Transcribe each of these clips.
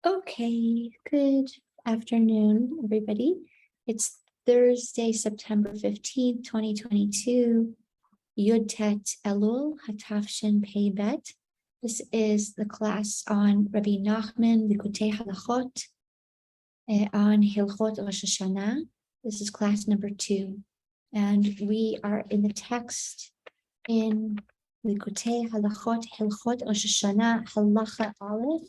Okay, good afternoon, everybody. It's Thursday, September 15th, 2022, Yud Tet Elul, Hatafshin Pei Bet. This is the class on Rabbi Nachman, Likutei Halachot, on Hilchot Rosh Hashana. This is class number 2. And we are in the text in Likutei Halachot, Hilchot Rosh Hashana, Halacha Aleph.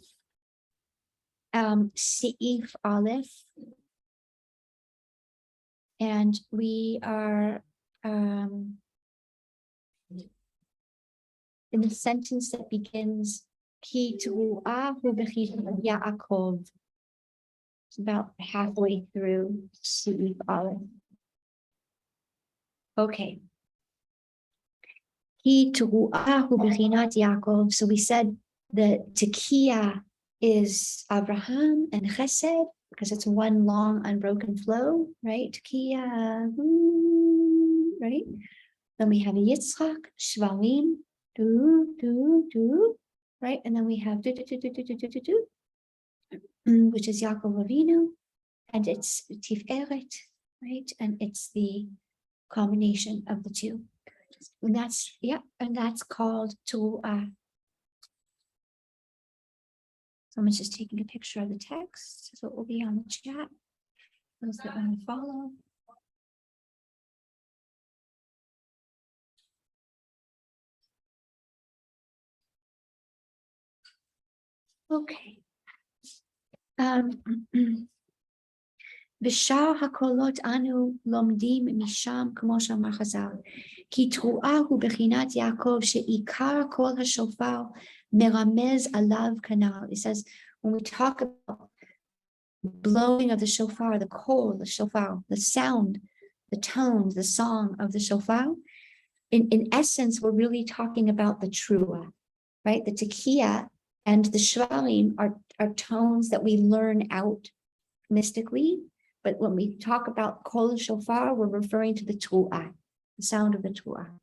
Seif Aleph, and we are in the sentence that begins Ki T'ru'ahu b'chit Yaakov. It's about halfway through Seif Aleph. Okay. Ki T'ru'ahu b'chinat Yaakov. So we said the Tekiah is Abraham and Chesed, because it's one long unbroken flow, right? Tekiah, right? Then we have Yitzchak, Shvalim, do, right? And then we have do, which is Yaakov Avinu, and it's Tiferet, right? And it's the combination of the two. And that's called Teruah. Someone's just taking a picture of the text, so it will be on the chat. Those that want to follow. Okay. B'shar hakolot anu lomdim misham kmo she'amar Chazal ki t'ru'ah hu b'chinat Yaakov she'ikar kol hashofar meramez alav kanal. It says when we talk about blowing of the shofar, the kol, the shofar, the sound, the tones, the song of the shofar, in essence, we're really talking about the truah, right? The tekiah and the shvarim are tones that we learn out mystically. But when we talk about kol shofar, we're referring to the truah, the sound of the truah.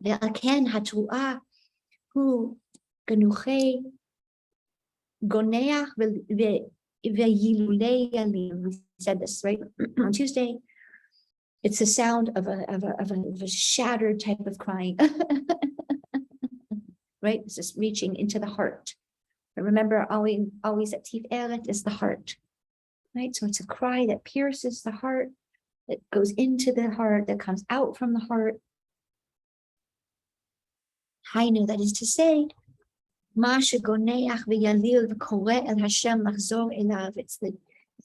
Ve'aken hatruah hu ganuchei goneach ve'yilulei yalim. We said this right on Tuesday. It's the sound of a shattered type of crying, right? It's just reaching into the heart. But remember, always at Tiferet is the heart, right? So it's a cry that pierces the heart, that goes into the heart, that comes out from the heart. Hainu, that is to say, it's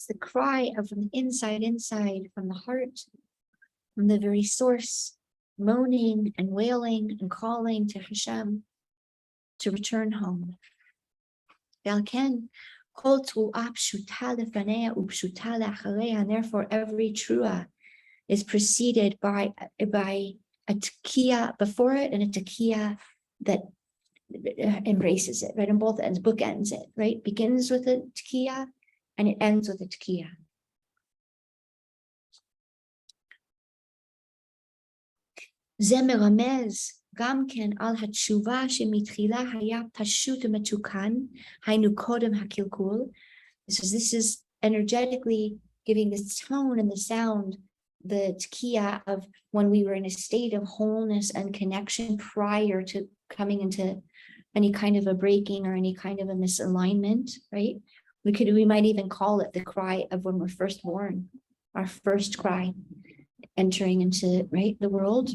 the cry of from the inside, from the heart, from the very source, moaning and wailing and calling to Hashem to return home. And therefore every trua is preceded by a tekiah before it and a tekiah that embraces it, right? On both ends, bookends it, right? Begins with a tekiah and it ends with a tekiah. זה מרמז גם כן על התשובה שמתחילה היה פשוט ומתוקן, היינו קודם הקלקול. So this is energetically giving this tone and the sound, the tekiah of when we were in a state of wholeness and connection prior to coming into any kind of a breaking or any kind of a misalignment, right? We might even call it the cry of when we're first born, our first cry, entering into, right, the world.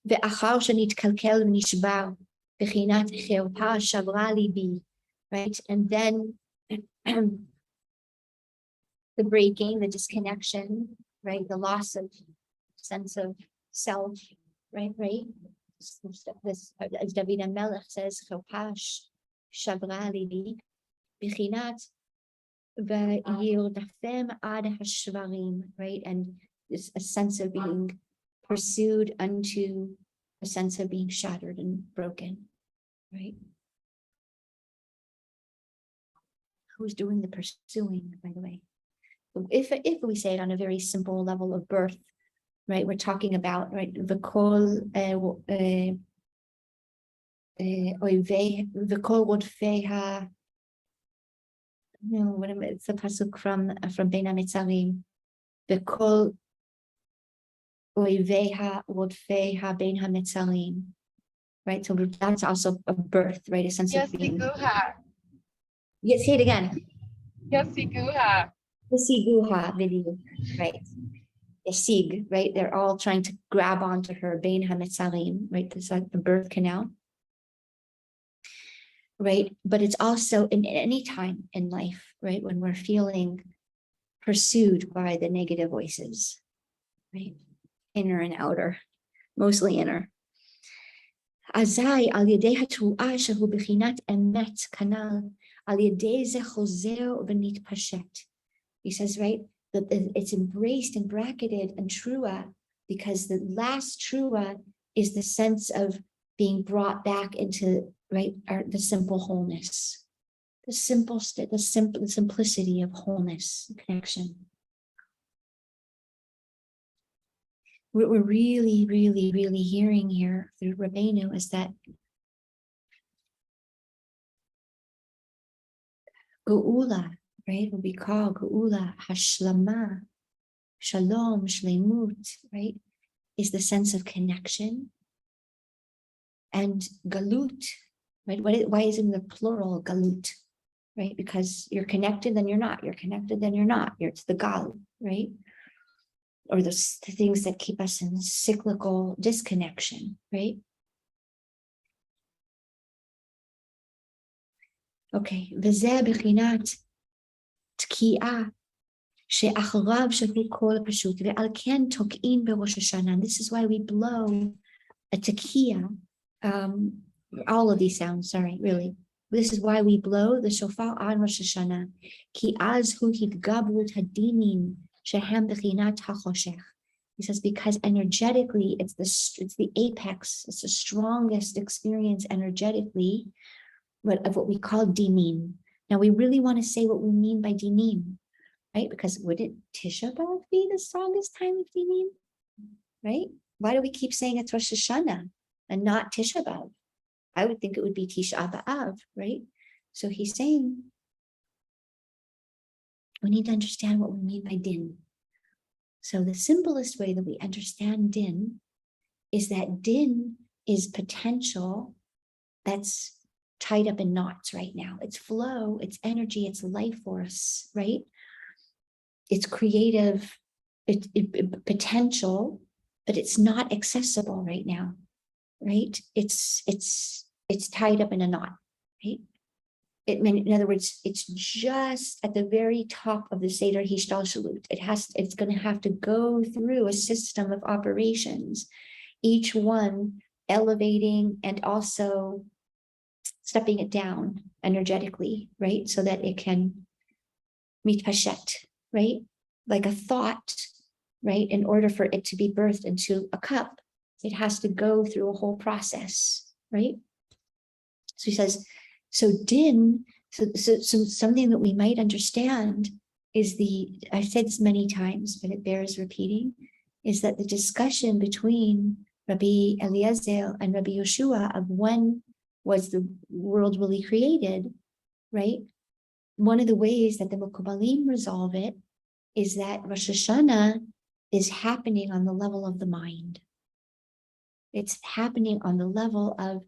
ואחר שנתקלקל ונשבר, בחינת חרפה שברה ליבי, right? And then the breaking, the disconnection, right? The loss of sense of self, right? This, as David HaMelech says, חרפה שברה ליבי, בחינת וירדפם עד השברים, right? And this a sense of being pursued unto a sense of being shattered and broken, right? Who's doing the pursuing, by the way? If we say it on a very simple level of birth, right? We're talking about, right? The kol v'kol rodfei no, it's a pasuk from Ben HaMetzarim. V'kol rodfei Ben HaMetzarim. Right, so that's also a birth, right? A sense of being. Yeah, say it again. Yasiguha video, right? Yasig, right? They're all trying to grab onto her, Bein HaMetzarim, right? It's like the birth canal, right? But it's also in any time in life, right? When we're feeling pursued by the negative voices, right? Inner and outer, mostly inner. Azai al yedei hatru'a shehu bechinat emet kanal al yedei ze chozer v'nitpashet. He says, right, that it's embraced and bracketed and trua because the last trua is the sense of being brought back into, right, the simple wholeness, the simplicity of wholeness, connection. What we're really, really, really hearing here through Rabbeinu is that Geula, right, what we call Geula, Hashlama, Shalom, Shleimut, right, is the sense of connection. And Galut, right, why is it in the plural, Galut, right? Because you're connected, then you're not. You're connected, then you're not. It's the Gal, right? Or the things that keep us in cyclical disconnection, right? Okay, v'zeh b'chinat tki'a she'acharav shehu kol pashut ve'al ken tok'in beRosh Hashanah. This is why we blow a tekiah. All of these sounds, sorry, really. This is why we blow the shofar on Rosh Hashanah. Ki az hu hitgabrut hadinim shehem b'chinat hachoshech. He says because energetically it's the apex, it's the strongest experience energetically, of what we call dinim. Now we really want to say what we mean by dinim, right? Because wouldn't Tisha B'Av be the strongest time of dinim, right? Why do we keep saying it's Rosh Hashanah and not Tisha B'Av? I would think it would be Tisha B'Av, right? So he's saying we need to understand what we mean by din. So the simplest way that we understand din is that din is potential that's tied up in knots right now. It's flow, it's energy, it's life force, right? It's creative, potential, but it's not accessible right now, right? It's tied up in a knot, right? In other words, it's just at the very top of the Seder Hishtalshalut. It's going to have to go through a system of operations, each one elevating and also stepping it down energetically, right? So that it can meet pashet, right? Like a thought, right? In order for it to be birthed into a cup, it has to go through a whole process, right? So he says, so din, so something that we might understand is I've said this many times, but it bears repeating, is that the discussion between Rabbi Eliezer and Rabbi Yeshua of when was the world really created, right? One of the ways that the Mekubalim resolve it is that Rosh Hashanah is happening on the level of the mind. It's happening on the level of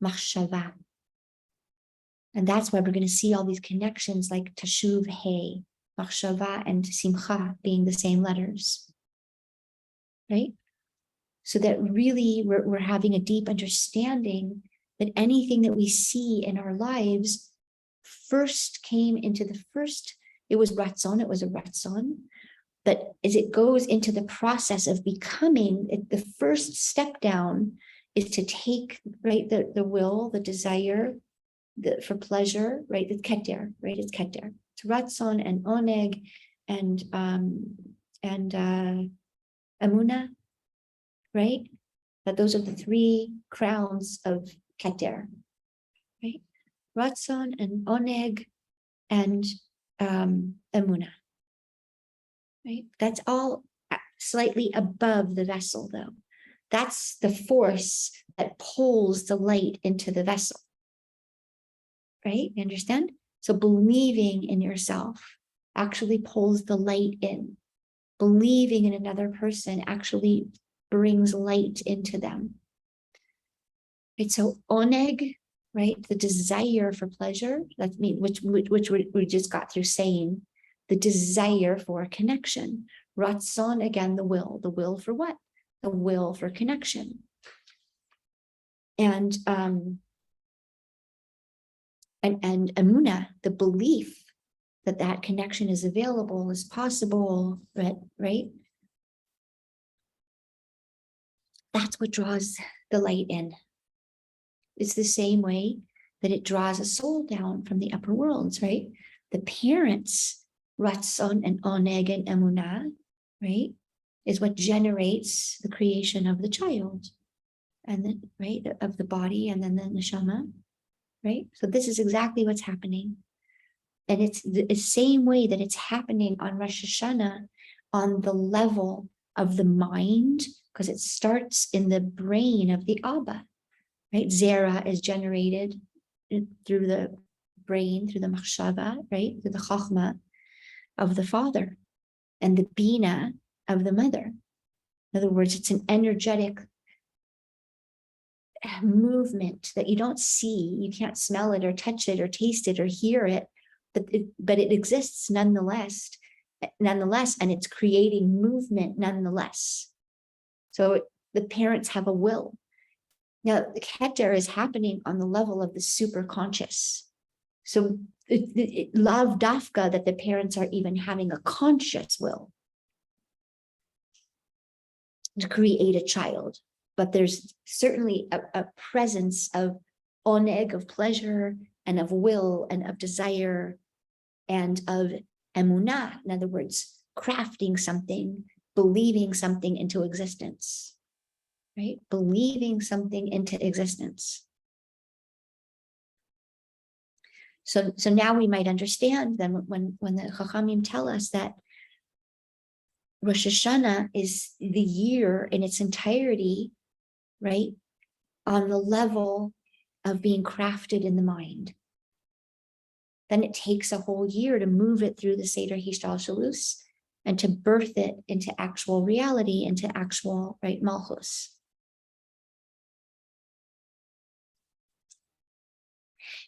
machshava. And that's why we're going to see all these connections like Tashuv He, machshava and simcha being the same letters, right? So that really we're having a deep understanding that anything that we see in our lives first came into it was ratzon, it was a ratzon, but as it goes into the process of becoming, the first step down is to take, right, the will, the desire, for pleasure, right? It's keter, right? It's keter. It's ratzon and oneg and amuna, right? But those are the three crowns of keter, right? Ratzon and oneg and amuna, right? That's all slightly above the vessel, though. That's the force that pulls the light into the vessel. Right? You understand? So believing in yourself actually pulls the light in. Believing in another person actually brings light into them. Right? So oneg, right? The desire for pleasure, that's me, which we just got through saying, the desire for connection. Ratzon, again, the will for what? The will for connection. And Emunah, the belief that that connection is available, is possible, right? That's what draws the light in. It's the same way that it draws a soul down from the upper worlds, right? The parents, Ratzon and Oneg and Emunah, right, is what generates the creation of the child, and then, right, of the body, and then the neshama, right? So this is exactly what's happening. And it's the same way that it's happening on Rosh Hashanah on the level of the mind, because it starts in the brain of the Abba, right? Zera is generated through the brain, through the machshava, right? Through the chachma of the father, and the bina of the mother. In other words, it's an energetic movement that you don't see, you can't smell it or touch it or taste it or hear it, but it exists nonetheless, and it's creating movement nonetheless. So the parents have a will. Now, the keter is happening on the level of the superconscious. So love dafka that the parents are even having a conscious will to create a child. But there's certainly a presence of oneg, of pleasure, and of will, and of desire, and of emunah, in other words, crafting something, believing something into existence, right? Believing something into existence. So now we might understand then when the Chachamim tell us that Rosh Hashanah is the year in its entirety, right, on the level of being crafted in the mind. Then it takes a whole year to move it through the Seder Hishtalshelus and to birth it into actual reality, into actual, right, Malchus.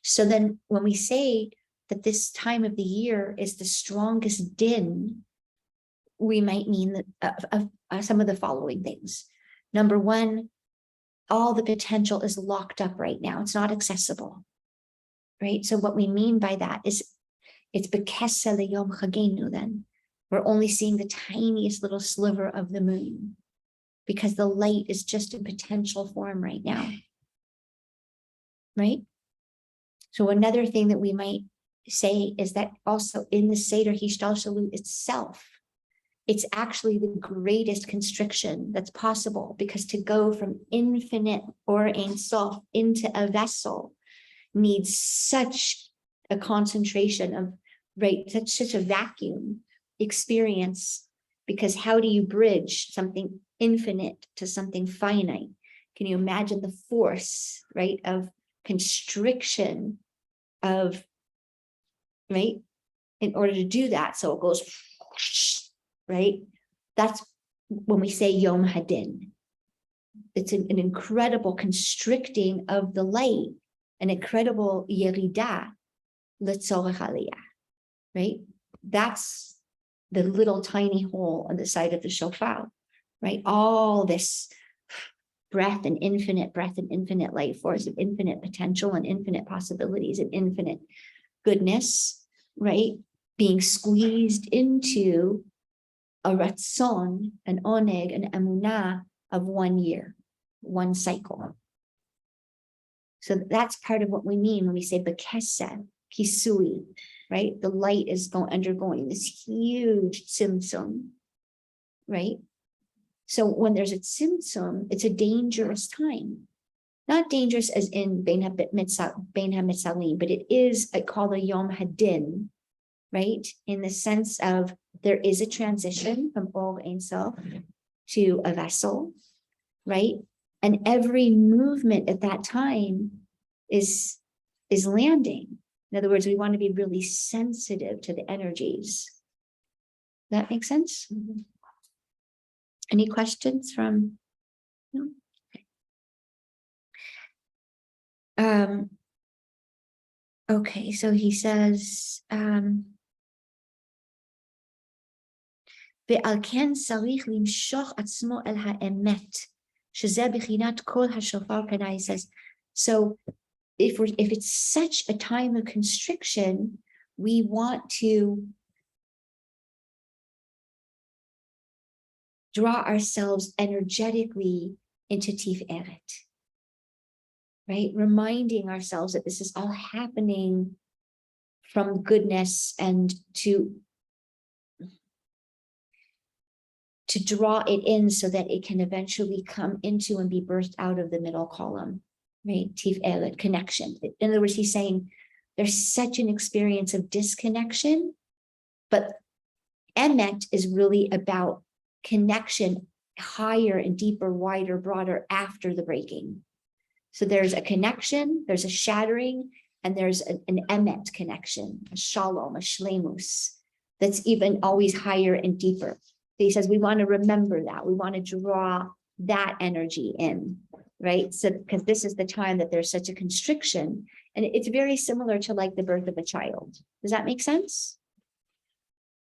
So then when we say that this time of the year is the strongest din, we might mean that some of the following things. Number one, all the potential is locked up right now. It's not accessible, right? So what we mean by that is it's bekesel yom chagenu then. We're only seeing the tiniest little sliver of the moon because the light is just in potential form right now, right? So another thing that we might say is that also in the Seder Hishtalshelut itself, it's actually the greatest constriction that's possible, because to go from infinite or Ein Sof into a vessel needs such a concentration of, right, such a vacuum experience, because how do you bridge something infinite to something finite? Can you imagine the force, right, of constriction of, right, in order to do that? So it goes, right? That's when we say Yom Hadin. It's an incredible constricting of the light, an incredible yerida l'tzorech aliyah, right? That's the little tiny hole on the side of the shofar, right? All this breath and infinite life force, and infinite potential and infinite possibilities and infinite goodness, right? Being squeezed into a ratzon, an oneg, an emunah of 1 year, one cycle. So that's part of what we mean when we say bekesed, kisui, right? The light is undergoing this huge tzimtzum, right? So when there's a tzimtzum, it's a dangerous time. Not dangerous as in bein ha-mitzalim, but it is called a Yom Hadin, right? In the sense of there is a transition from Or Ein Sof to a vessel, right? And every movement at that time is landing. In other words, we want to be really sensitive to the energies. That makes sense? Mm-hmm. Any questions from? No? Okay. Okay, so he says, ועל כן צריך למשוך עצמו אל האמת, שזה בחינת כל השופר כנ"ל. He says, so if it's such a time of constriction, we want to draw ourselves energetically into Tiferet, right? Reminding ourselves that this is all happening from goodness, and to draw it in so that it can eventually come into and be birthed out of the middle column, right? Tiferet, connection. In other words, he's saying there's such an experience of disconnection, but Emet is really about connection higher and deeper, wider, broader after the breaking. So there's a connection, there's a shattering, and there's an Emet connection, a shalom, a shlemus, that's even always higher and deeper. So he says we want to remember that. We want to draw that energy in, right? So because this is the time that there's such a constriction, and it's very similar to like the birth of a child. Does that make sense?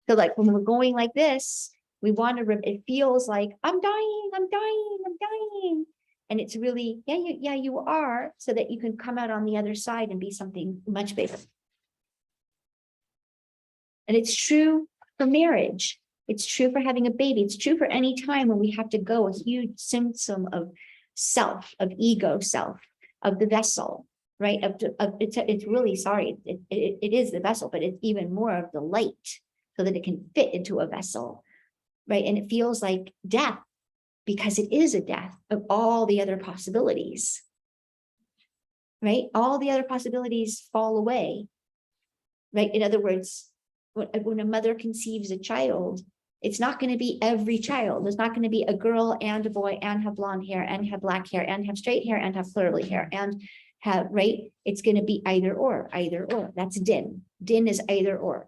So like when we're going like this, we want to, it feels like I'm dying, I'm dying, I'm dying. And it's really, yeah, you are, so that you can come out on the other side and be something much bigger. And it's true for marriage. It's true for having a baby. It's true for any time when we have to go, a huge symptom of self, of ego self, of the vessel, right? It's really, sorry, it is the vessel, but it's even more of the light so that it can fit into a vessel, right? And it feels like death because it is a death of all the other possibilities, right? All the other possibilities fall away, right? In other words, when a mother conceives a child, it's not going to be every child. There's not going to be a girl and a boy and have blonde hair and have black hair and have straight hair and have curly hair and have, right? It's going to be either or, either or. That's din. Din is either or,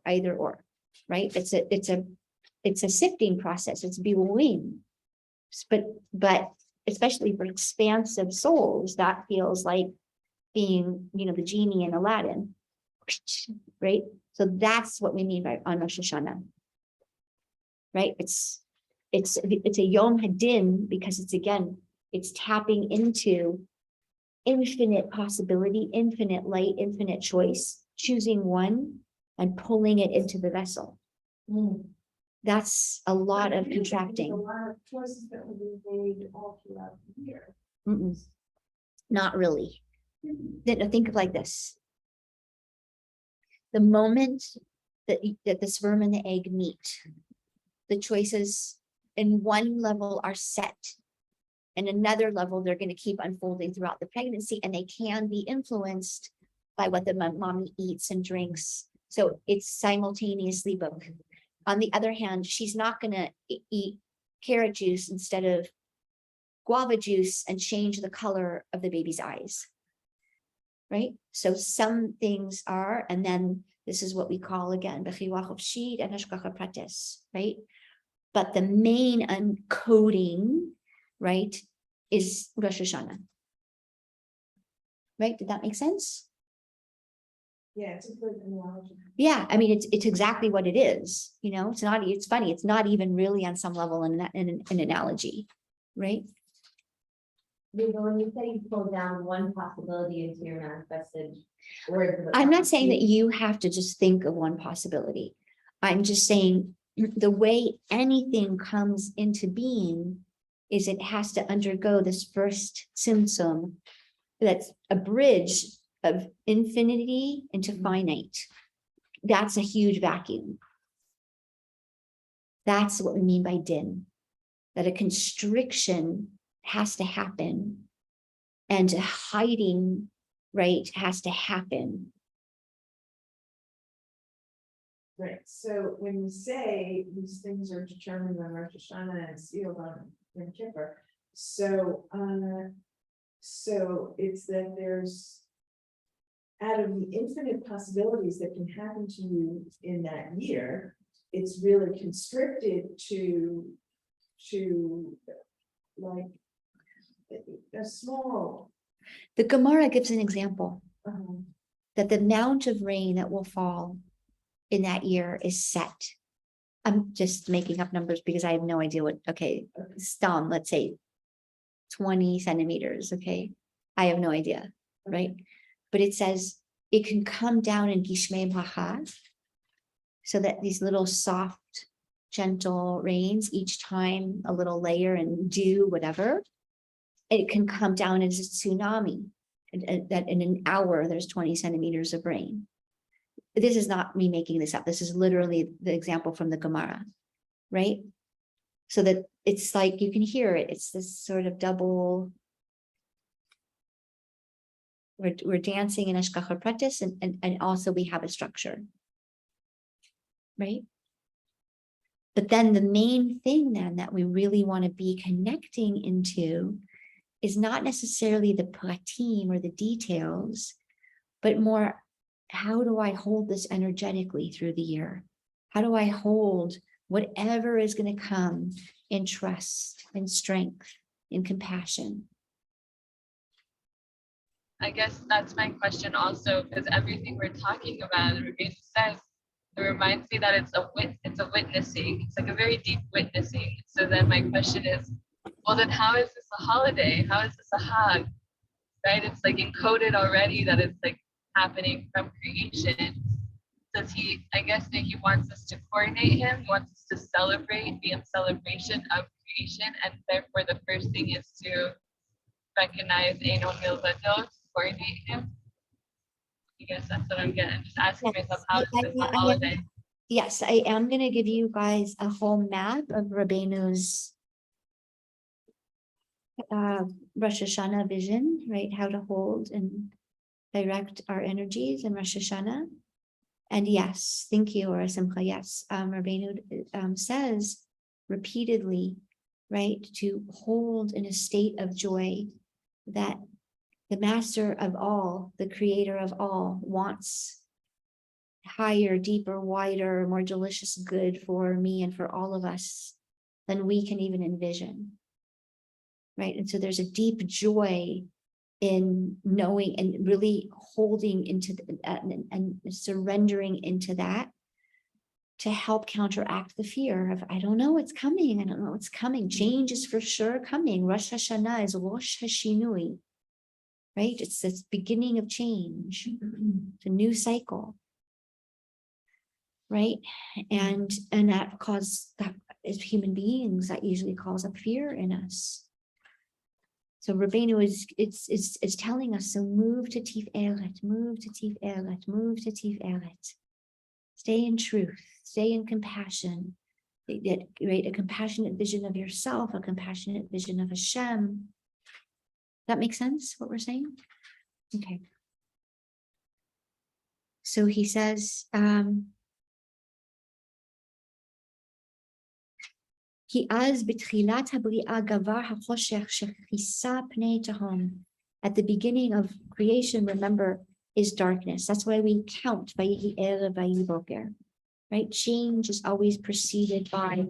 right? It's a sifting process. It's bewing. But especially for expansive souls, that feels like being, the genie in Aladdin, right? So that's what we mean by on Rosh Hashanah, right? It's a Yom Hadin because it's tapping into infinite possibility, infinite light, infinite choice, choosing one and pulling it into the vessel. That's a lot of contracting. A lot of choices that will be made all throughout the year. Not really. Think of like this. The moment that the sperm and the egg meet, the choices in one level are set. And another level, they're going to keep unfolding throughout the pregnancy, and they can be influenced by what the mommy eats and drinks. So it's simultaneously both. On the other hand, she's not going to eat carrot juice instead of guava juice and change the color of the baby's eyes, right? So some things are, and then this is what we call again, b'chiwach of sheet and hashgacha pratis, right? But the main uncoding, right, is Rosh Hashanah, right? Did that make sense? Yeah, it's a good analogy. Yeah, I mean, it's exactly what it is. It's funny. It's not even really on some level an analogy, right? When you say you pull down one possibility into your manifested word, I'm not saying that you have to just think of one possibility. I'm just saying the way anything comes into being is it has to undergo this first symptom that's a bridge of infinity into finite. That's a huge vacuum. That's what we mean by din, that a constriction has to happen and a hiding, right, has to happen. Right. So when you say these things are determined on Rosh Hashanah and sealed on Yom Kippur, so it's that there's out of the infinite possibilities that can happen to you in that year, it's really constricted to like a small. The Gemara gives an example um, that the amount of rain that will fall in that year is set. I'm just making up numbers because I have no idea what, okay, let's say 20 centimeters, okay? I have no idea, right? But it says it can come down in Gishmei Maha, so that these little soft, gentle rains, each time a little layer and dew, whatever, it can come down as a tsunami. That in an hour, there's 20 centimeters of rain. This is not me making this up. This is literally the example from the Gemara, right? So that it's like, you can hear it. It's this sort of double. We're dancing in Ashkacha Pratis, and also we have a structure, right? But then the main thing then that we really want to be connecting into is not necessarily the pratim or the details, but more, how do I hold this energetically through the year? How do I hold whatever is going to come in trust, in strength, in compassion? I guess that's my question also, because everything we're talking about, Rebbe says, it reminds me that it's a witnessing. It's like a very deep witnessing. So then my question is, well, then how is this a holiday? How is this a hag? Right? It's like encoded already that it's like happening from creation. Does he, I guess that he wants us to coordinate him, he wants us to celebrate, be in celebration of creation, and therefore the first thing is to recognize Eino Milvado, to coordinate him. I guess that's what I'm getting. Just asking myself, how is this a holiday? Yes, I am going to give you guys a whole map of Rabbeinu's Rosh Hashanah vision, right? How to hold and direct our energies in Rosh Hashanah. And yes, thank you, or Simcha. Yes, Rabbeinu says repeatedly, right, to hold in a state of joy that the master of all, the creator of all, wants higher, deeper, wider, more delicious good for me and for all of us than we can even envision. Right. And so there's a deep joy in knowing and really holding into and surrendering into that to help counteract the fear of, I don't know what's coming. I don't know what's coming. Change is for sure coming. Rosh Hashanah is Rosh Hashinui, right? It's this beginning of change, it's a new cycle, right? And that as human beings, that usually calls up fear in us. So Rabbeinu is telling us, so move to Tiferet, move to Tiferet, move to Tiferet. Stay in truth, stay in compassion, right? A compassionate vision of yourself, a compassionate vision of Hashem. That makes sense, what we're saying? Okay. So he says, at the beginning of creation, remember, is darkness. That's why we count, right? Change is always preceded by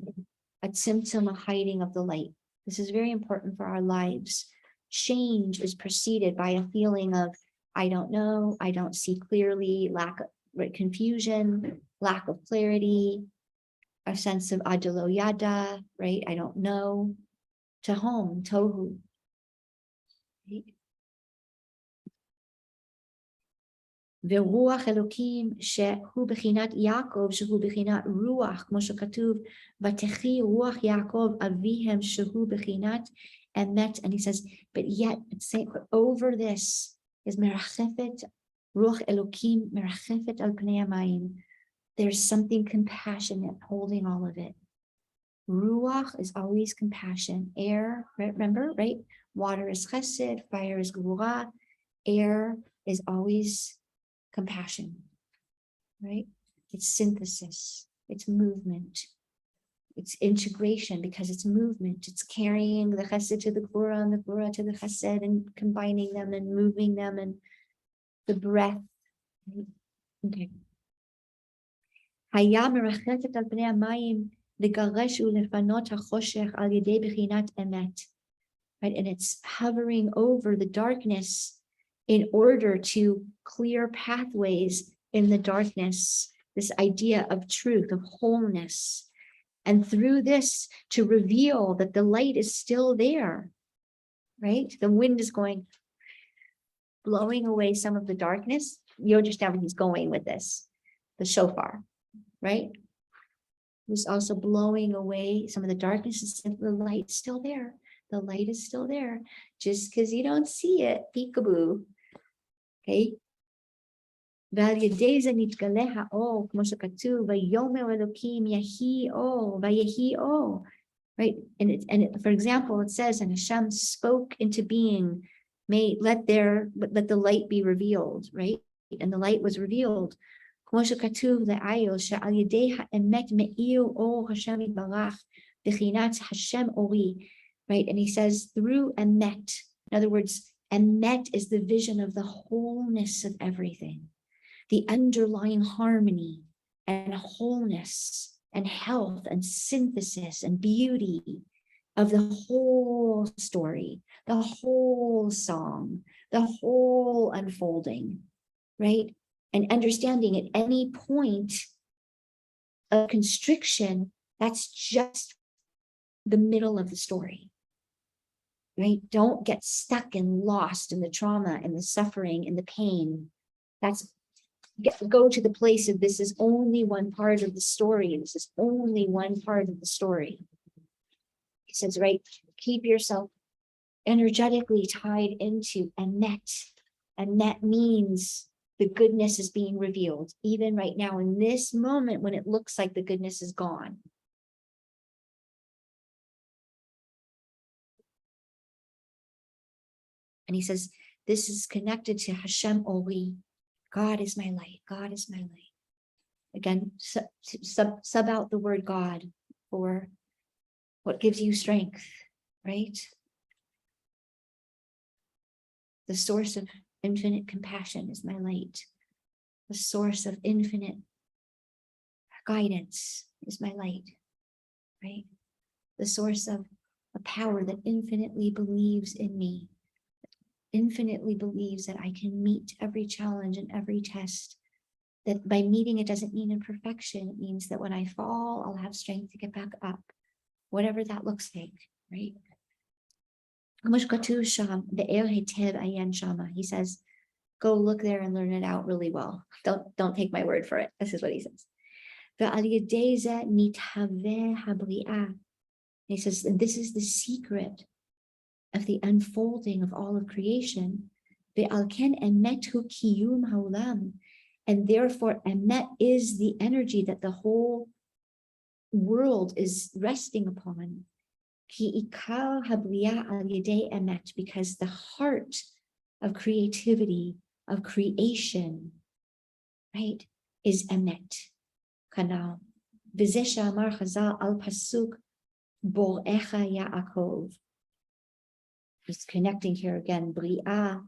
a symptom, a hiding of the light. This is very important for our lives. Change is preceded by a feeling of, I don't know, I don't see clearly, lack of confusion, lack of clarity, a sense of adelo yada, right? I don't know. Tahom, tohu. ורוח אלוקים שהוא בחינת יעקב, שהוא בחינת רוח, כמו שכתוב, ותחי רוח יעקב אביהם שהוא בחינת emet. And he says, but yet, over this is merachefet, ruach elokim, merachefet al pnei hamayim. There's something compassionate holding all of it. Ruach is always compassion. Air, remember, right? Water is chesed, fire is gvura. Air is always compassion, right? It's synthesis, it's movement. It's integration because it's movement. It's carrying the chesed to the gvura and the gvura to the chesed and combining them and moving them and the breath. Okay. היה מרחפת על פני המים לגרש ולפנות החושך על ידי בחינת אמת. Right? And it's hovering over the darkness in order to clear pathways in the darkness, this idea of truth, of wholeness. And through this to reveal that the light is still there, right? The wind is going, blowing away some of the darkness. You understand where he's going with this, the shofar, right? He's also blowing away some of the darkness and the light's still there. The light is still there. Just because you don't see it, peekaboo. Okay. ועל ידי זה נתגלה האור, כמו שכתוב, ויאמר אלוקים יהי אור, ויהי אור. Right? For example, it says, and Hashem spoke into being, let the light be revealed, right? And the light was revealed. כמו שכתוב לעיל, שעל ידי האמת מאיר אור השם יתברך, בחינת השם אורי. Right? And he says, through emet, in other words, emet is the vision of the wholeness of everything, the underlying harmony and wholeness and health and synthesis and beauty of the whole story, the whole song, the whole unfolding, right? And understanding at any point of constriction, that's just the middle of the story. Right? Don't get stuck and lost in the trauma and the suffering and the pain. Go to the place of this is only one part of the story. This is only one part of the story. He says, right, keep yourself energetically tied into emet. Emet means the goodness is being revealed, even right now in this moment when it looks like the goodness is gone. And he says, this is connected to Hashem Ori. God is my light. God is my light. Again, sub out the word God for what gives you strength, right? The source of infinite compassion is my light. The source of infinite guidance is my light, right? The source of a power that infinitely believes in me, infinitely believes that I can meet every challenge and every test. That by meeting it doesn't mean imperfection. It means that when I fall, I'll have strength to get back up, whatever that looks like, right? He says, go look there and learn it out really well. Don't take my word for it. This is what he says. He says, and this is the secret of the unfolding of all of creation. And therefore, emet is the energy that the whole world is resting upon. Because the heart of creativity, of creation, right, is emet. Kanal. V'zeh amar Chazal al pasuk borecha Yaakov. He's connecting here again. Bria.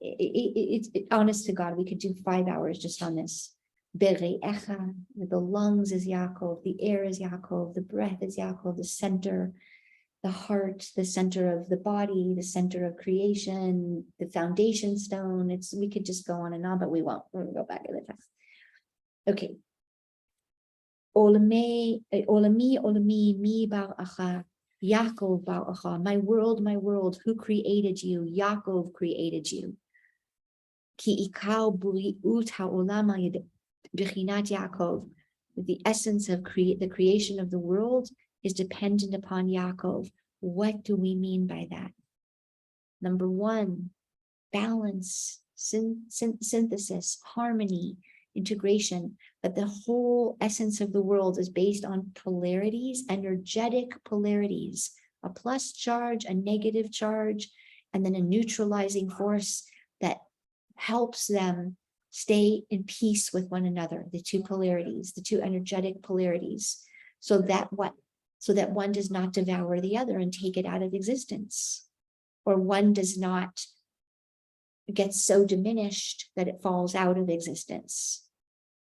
It's honest to God, we could do 5 hours just on this. Bere'echa, the lungs is Yaakov, the air is Yaakov, the breath is Yaakov, the center, the heart, the center of the body, the center of creation, the foundation stone. We could just go on and on, but we won't. We're gonna go back in the text. Okay. Olami, mi bar'acha, Yaakov bar'acha. My world, who created you? Yaakov created you. Ki ikar buri'ut ha'olam b'chinat Yaakov. The essence of the creation of the world is dependent upon Yaakov. What do we mean by that? Number one, balance, synthesis, harmony, integration. But the whole essence of the world is based on polarities, energetic polarities, a plus charge, a negative charge, and then a neutralizing force that helps them stay in peace with one another, the two polarities, the two energetic polarities, so that what so that one does not devour the other and take it out of existence, or one does not get so diminished that it falls out of existence.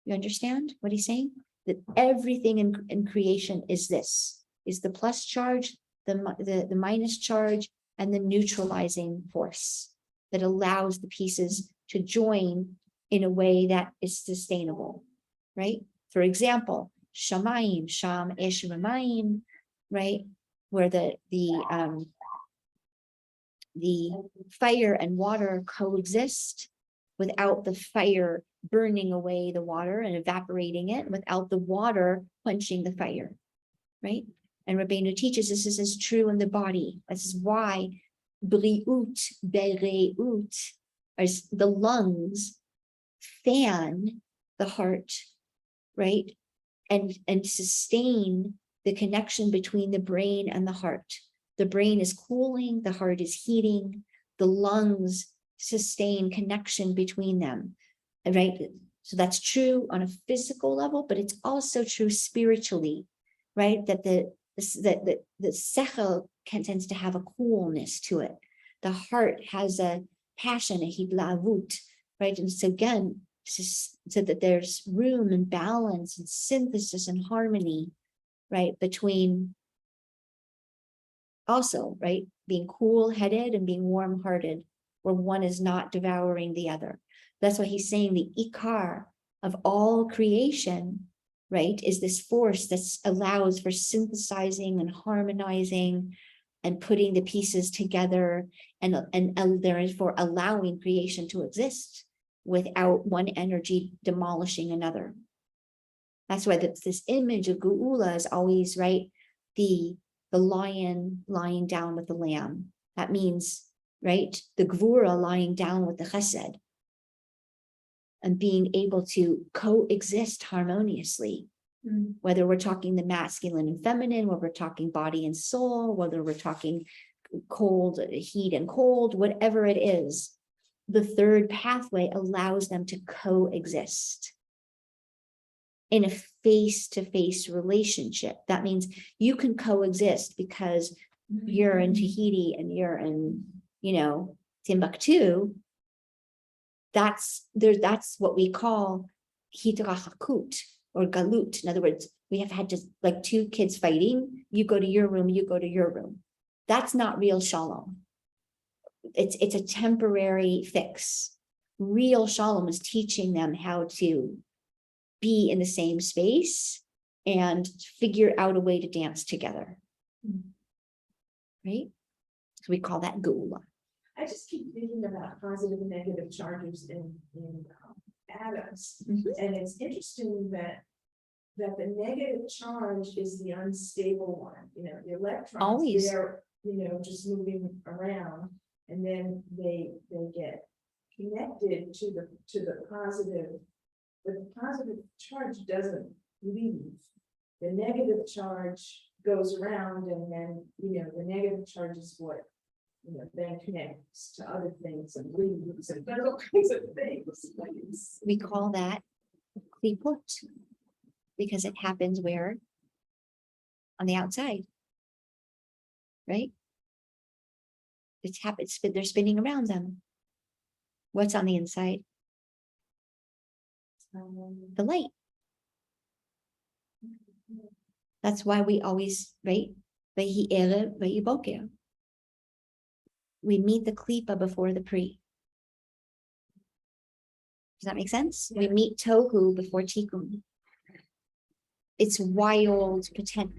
You understand what he's saying? That everything in creation is this, is the plus charge, the minus charge, and the neutralizing force that allows the pieces to join in a way that is sustainable, right? For example, shamayim, sham esh ramayim, right? Where the fire and water coexist without the fire burning away the water and evaporating it, without the water quenching the fire, right? And Rabbeinu teaches this is true in the body. This is why briut, bereut, as the lungs fan the heart, right? And sustain the connection between the brain and the heart. The brain is cooling, the heart is heating, the lungs sustain connection between them, right? So that's true on a physical level, but it's also true spiritually, right? That the sechel tends to have a coolness to it. The heart has a passion, a hidlavut, right? And so again, so that there's room and balance and synthesis and harmony, right? Between also, right, being cool-headed and being warm-hearted, where one is not devouring the other. That's why he's saying the ikar of all creation, right, is this force that allows for synthesizing and harmonizing and putting the pieces together and therefore allowing creation to exist without one energy demolishing another. That's why this image of Geula is always, right, the lion lying down with the lamb. That means, right, the Gvura lying down with the Chesed and being able to coexist harmoniously. Whether we're talking the masculine and feminine, whether we're talking body and soul, whether we're talking cold, heat and cold, whatever it is, the third pathway allows them to coexist in a face-to-face relationship. That means you can coexist because you're in Tahiti and you're in, Timbuktu. That's what we call hitrachakut or galut. In other words, we have had just like two kids fighting. You go to your room, you go to your room. That's not real shalom. It's a temporary fix. Real shalom is teaching them how to be in the same space and figure out a way to dance together. Right? So we call that Geula. I just keep thinking about positive and negative charges in atoms. And it's interesting that the negative charge is the unstable one. The electrons, Always. they're, just moving around, and then they get connected to the positive. But the positive charge doesn't leave. The negative charge goes around, and then, the negative charge is what, then connects to other things and leaves and all kinds of things. We call that klipot because it happens where? On the outside, right? They're spinning around them. What's on the inside? The light. That's why we always, right? We meet the klipa before the pri. Does that make sense? Yeah. We meet tohu before tikkun. It's wild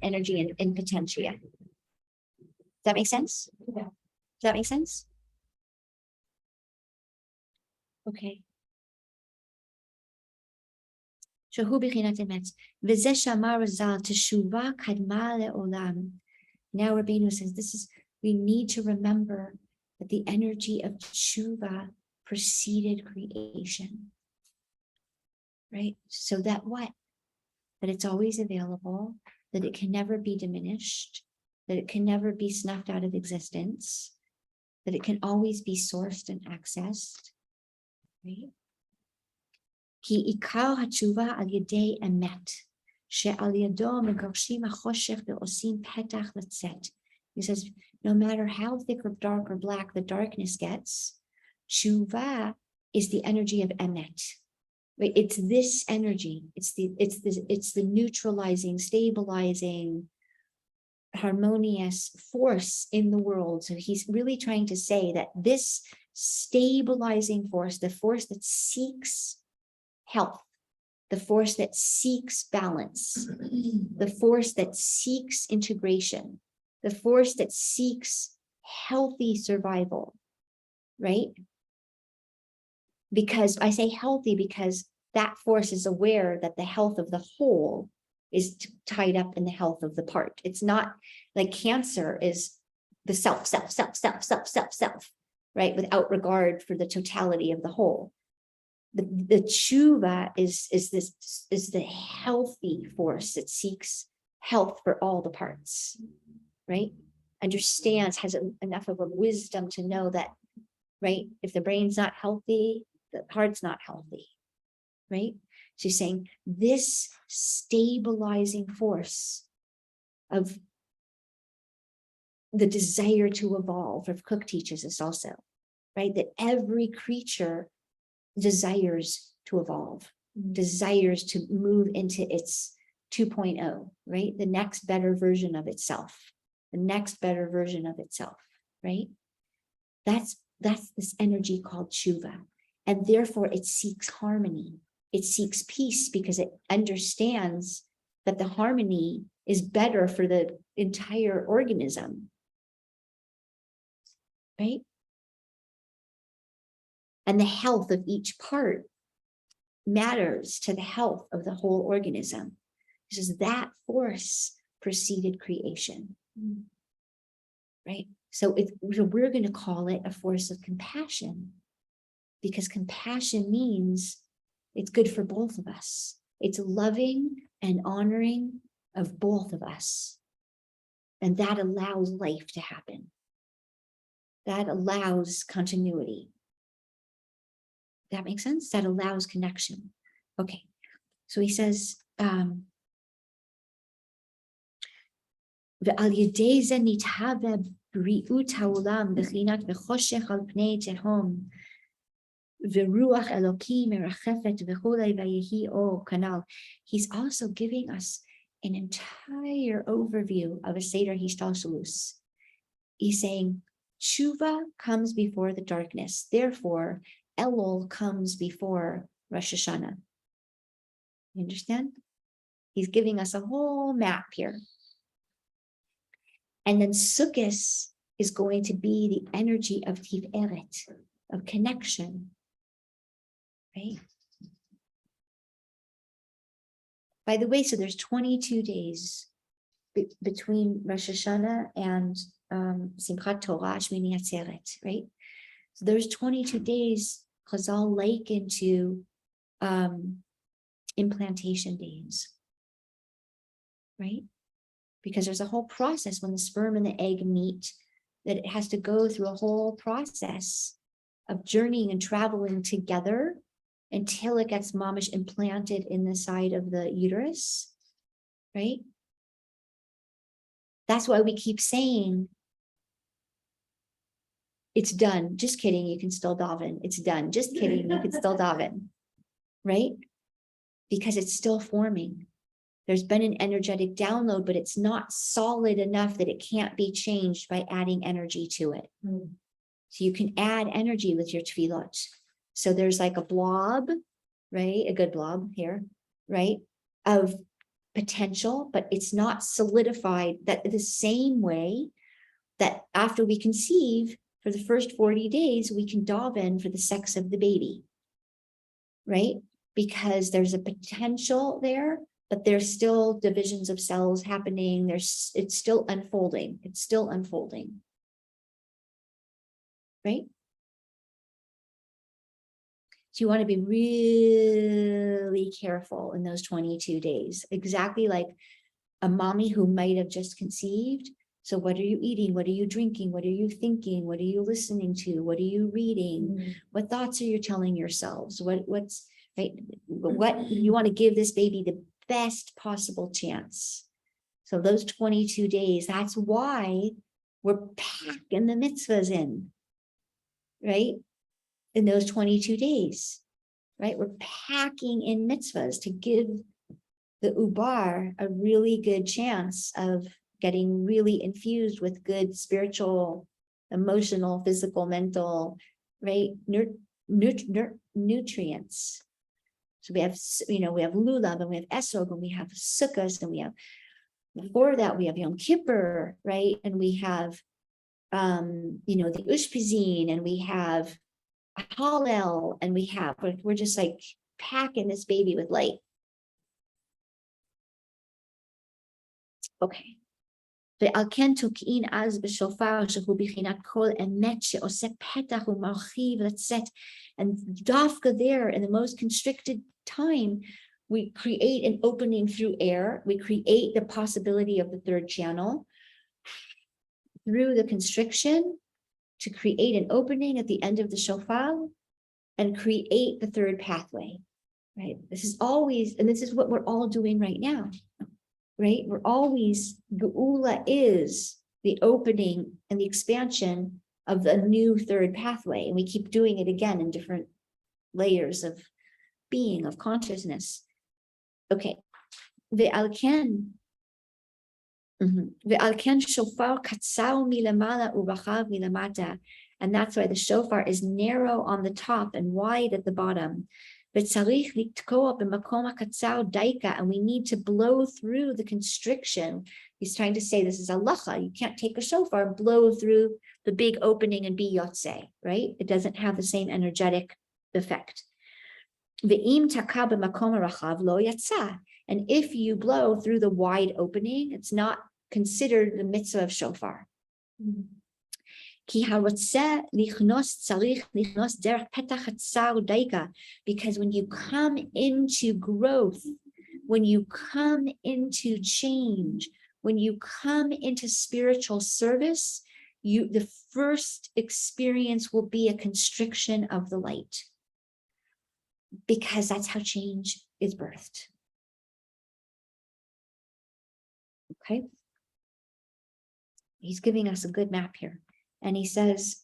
energy and in potentia. Does that make sense? Yeah. Does that make sense? Okay. Shehu b'chinat emet. V'zeh shamar zal teshuva kadma le'olam. Now Rabbeinu says we need to remember that the energy of teshuva preceded creation. Right? So that what? That it's always available, that it can never be diminished, that it can never be snuffed out of existence, that it can always be sourced and accessed. Right? Ki ikar hatshuva al yedei emet, שעל ידו מגרשים החושך ועושים פתח לצאת. He says, no matter how thick or dark or black the darkness gets, tshuva is the energy of emet. Right? It's this energy. It's the neutralizing, stabilizing, harmonious force in the world. So he's really trying to say that this stabilizing force, the force that seeks health, the force that seeks balance, the force that seeks integration, the force that seeks healthy survival, right? Because I say healthy because that force is aware that the health of the whole is tied up in the health of the part. It's not like cancer is the self, right? Without regard for the totality of the whole. The tshuva is the healthy force that seeks health for all the parts, right? Understands, has enough of a wisdom to know that, right? If the brain's not healthy, the heart's not healthy, right? She's saying this stabilizing force of the desire to evolve, if Cook teaches us also, right? That every creature desires to evolve, desires to move into its 2.0, right? The next better version of itself, the next better version of itself, right? That's this energy called tshuva. And therefore it seeks harmony. It seeks peace because it understands that the harmony is better for the entire organism, right? And the health of each part matters to the health of the whole organism. This is that force preceded creation, right? So we're going to call it a force of compassion, because compassion means it's good for both of us. It's loving and honoring of both of us. And that allows life to happen. That allows continuity. That makes sense? That allows connection. Okay. So he says, ועל ידי זה נתהווה בריאות העולם בחינת וחושך על פני תהום ורוח אלוקים מרחפת וכולי ויהי אור כנ"ל. He's also giving us an entire overview of a Seder Hishtalshelus. He's saying, Tshuva comes before the darkness. Therefore, Elul comes before Rosh Hashana. You understand? He's giving us a whole map here. And then Sukkot is going to be the energy of Tiferet, of connection, right? By the way, so there's 22 days between Rosh Hashanah and Simchat Torah, Shmini Atzeret, right? So there's 22 days Chazal liken to implantation days, right? Because there's a whole process when the sperm and the egg meet, that it has to go through a whole process of journeying and traveling together until it gets mamish implanted in the side of the uterus, right? That's why we keep saying, it's done. Just kidding, you can still daven. It's done. Just kidding, you can still daven, right? Because it's still forming. There's been an energetic download, but it's not solid enough that it can't be changed by adding energy to it. So you can add energy with your tefillot. So there's like a blob, right? A good blob here, right? Of potential, but it's not solidified that the same way that after we conceive, for the first 40 days, we can daven for the sex of the baby, right? Because there's a potential there, but there's still divisions of cells happening. It's still unfolding. It's still unfolding, right? So you want to be really careful in those 22 days, exactly like a mommy who might have just conceived. So what are you eating? What are you drinking? What are you thinking? What are you listening to? What are you reading? What thoughts are you telling yourselves? What's right? What you want to give this baby best possible chance. So those 22 days, that's why we're packing the mitzvahs in, right? In those 22 days, right? We're packing in mitzvahs to give the ubar a really good chance of getting really infused with good spiritual, emotional, physical, mental, right? Nutrients. So we have, we have lulav and we have esrog and we have sukkahs and we have, before that we have Yom Kippur, right? And we have, the ushpizin, and we have Hallel, and we're just like packing this baby with light. Okay. ועל כן תוקעין אז בשופר שהוא בחינת קול אמת שעושה פתח ומרחיב לצאת. And dafka there, in the most constricted time, we create an opening through air. We create the possibility of the third channel through the constriction to create an opening at the end of the shofar and create the third pathway, right? This is always, and this is what we're all doing right now. Right? We're always, Geula is the opening and the expansion of the new third pathway. And we keep doing it again in different layers of being, of consciousness. Okay. Ve'al ken shofar katsar milamala u'rachav milamata. And that's why the shofar is narrow on the top and wide at the bottom. And we need to blow through the constriction. He's trying to say this is halacha. You can't take a shofar and blow through the big opening and be yotze, right? It doesn't have the same energetic effect. And if you blow through the wide opening, it's not considered the mitzvah of shofar. Because when you come into growth, when you come into change, when you come into spiritual service, the first experience will be a constriction of the light, because that's how change is birthed. Okay, he's giving us a good map here. And he says,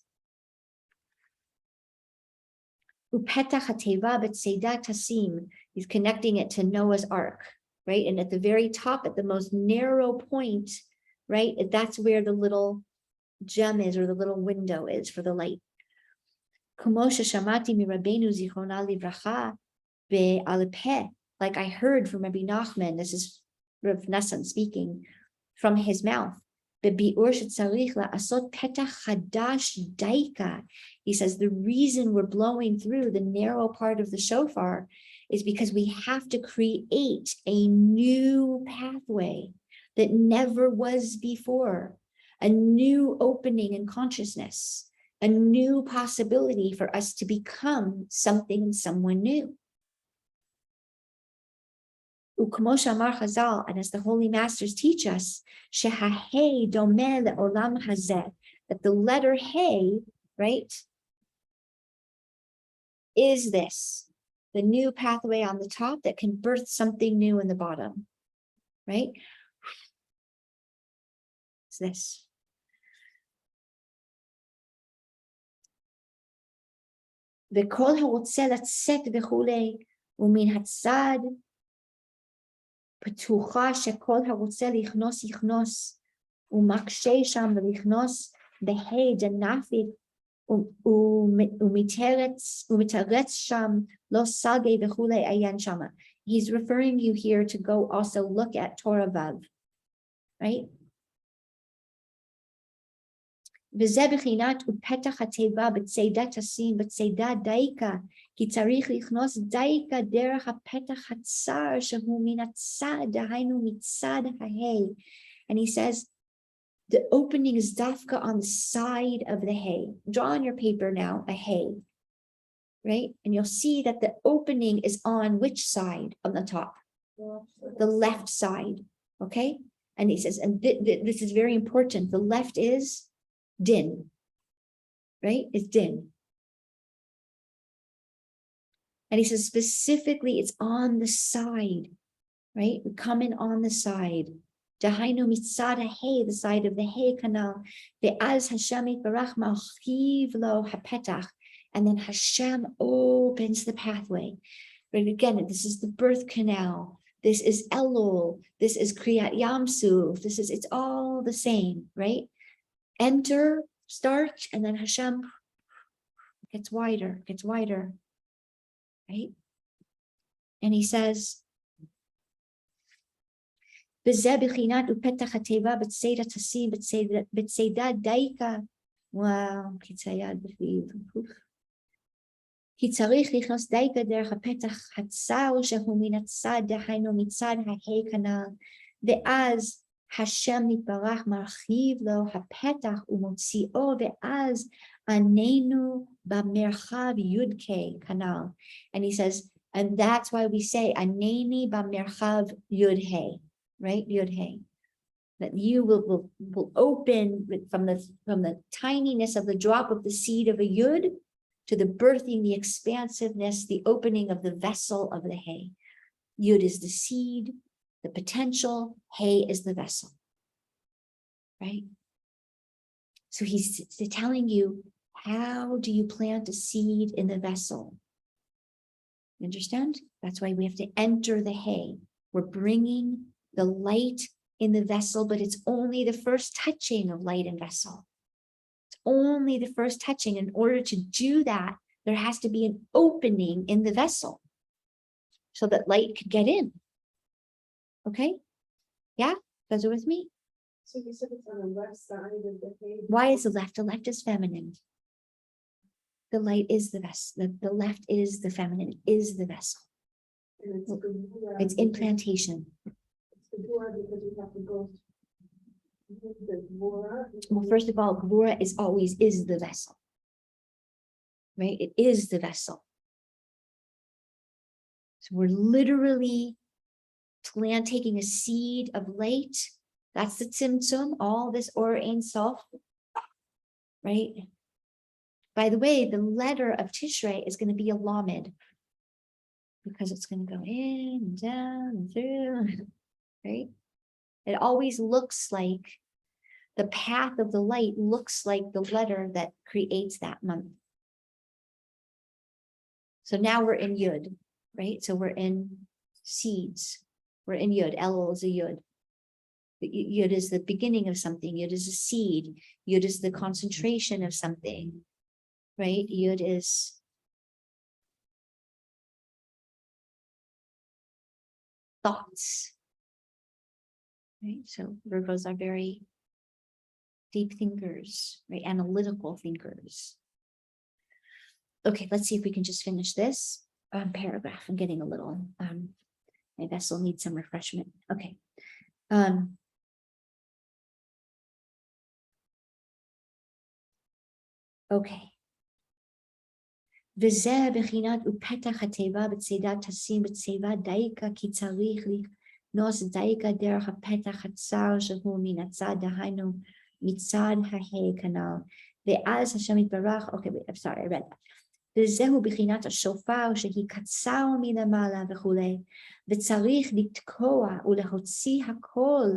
he's connecting it to Noah's Ark, right? And at the very top, at the most narrow point, right? That's where the little gem is, or the little window is for the light. Like I heard from Rabbi Nachman, this is Rav Nassan speaking from his mouth. He says the reason we're blowing through the narrow part of the shofar is because we have to create a new pathway that never was before, a new opening in consciousness, a new possibility for us to become something and someone new. And as the holy masters teach us, that the letter Hey, right, is this, the new pathway on the top that can birth something new in the bottom, right? It's this. וכל הרוצה לצאת וכולי, ומן הצד פתוחה שכל הרוצה לכנוס יכנוס, ומקשה שם ולכנוס בהי דנפית, ומתרץ שם לא סגי וכולי עיין שמה. He's referring you here to go also look at Torah Vav, right? וזה בחינת ופתח התיבה בציידת הסין, בציידה דייקה, כי צריך לכנוס דייקה דרך הפתח הצר שהוא מן הצד, דהיינו מצד ההי. And he says, the opening is dafka on the side of the hay. Draw on your paper now a hay, right? And you'll see that the opening is on which side on the top? The left side, okay? And he says, and this is very important, the left is din, right? It's din. And he says specifically it's on the side, right? We come in on the side. Dahainu mitzad hay, the side of the hay canal. Ve'az Hashem yitbarach marchiv lo hapetach. And then Hashem opens the pathway. Right, again, this is the birth canal. This is Elul. This is Kriyat Yamsuf. It's all the same, right? Enter, start, and then Hashem gets wider, right? And he says, wow, כי צריך לכנוס דייקה דרך הפתח הצר שהוא מן הצד, דהיינו מצד ההי כנ"ל, ואז השם יתברך מרחיב לו הפתח ומוציאו, ואז עננו במרחב יודקי כנ"ל. And he says, and that's why we say, ענני במרחב יודהי, right? יודהי. That you will open from the tininess of the drop of the seed of a yud to the birthing, the expansiveness, the opening of the vessel of the hay. Yud is the seed, the potential, hay is the vessel, right? So he's telling you, how do you plant a seed in the vessel? You understand? That's why we have to enter the hay. We're bringing the light in the vessel, but it's only the first touching of light and vessel. Only the first touching. In order to do that, there has to be an opening in the vessel so that light could get in. Okay? Yeah? You guys are with me? So you said it's on the left side of the hay. Why is the left? The left is feminine. The light is the vessel. The left is the feminine, is the vessel. And it's Gevura It's implantation. It's Gevura because you have to go. The Gevura. Well, first of all, Gevura is the vessel. Right? It is the vessel. So we're literally taking a seed of light. That's the tzimtzum, all this or Ein Sof. Right? By the way, the letter of Tishrei is going to be a lamed, because it's going to go in and down and through, right? It always looks like the path of the light looks like the letter that creates that month. So now we're in Yud, right? So we're in seeds. We're in Yud. Elul is a Yud. Yud is the beginning of something. Yud is a seed. Yud is the concentration of something, right? Yud is thoughts, right? So Virgos are very deep thinkers, right? Analytical thinkers. Okay, let's see if we can just finish this paragraph. I'm getting a little, my vessel needs some refreshment. Okay. Okay. וזה בחינת ופתח התיבה בצידת תשים בציבה דייקה כי צריך לכנוס דייקה דרך הפתח הצר שהוא מן הצד, דהיינו מצד ההי כנ"ל. ואז השם יתברך, okay, I'm sorry, I read that. וזהו בחינת השופר שהיא קצר מלמעלה וכולי, וצריך לתקוע ולהוציא הכל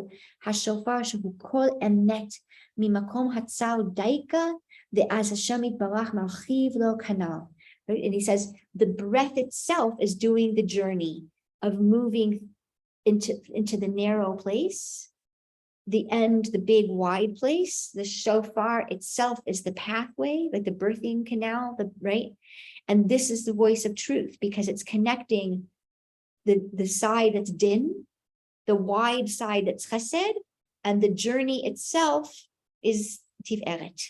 השופר שהוא כל אמת ממקום הצר דייקה, ואז השם יתברך מרחיב לו כנ"ל. Right? And he says the breath itself is doing the journey of moving into the narrow place. The end, the big wide place, the shofar itself is the pathway, like the birthing canal, right? And this is the voice of truth because it's connecting the side that's din, the wide side that's chesed, and the journey itself is tiferet,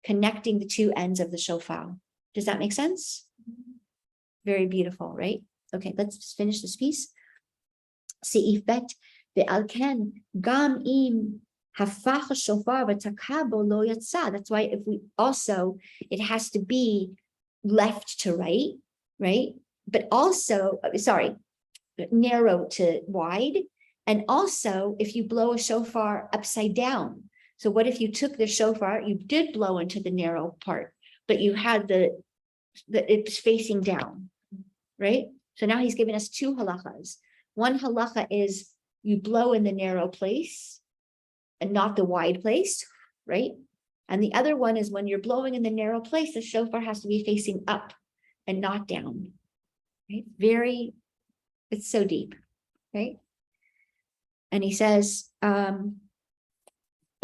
connecting the two ends of the shofar. Does that make sense? Very beautiful, right? Okay, let's just finish this piece. Seif bet. That's why if we also, it has to be left to right? But also, narrow to wide. And also, if you blow a shofar upside down. So what if you took the shofar, you did blow into the narrow part, but you had it's facing down, right? So now he's giving us two halachas. One halacha is you blow in the narrow place and not the wide place, right? And the other one is when you're blowing in the narrow place, the shofar has to be facing up and not down, right? It's so deep, right? And he says, and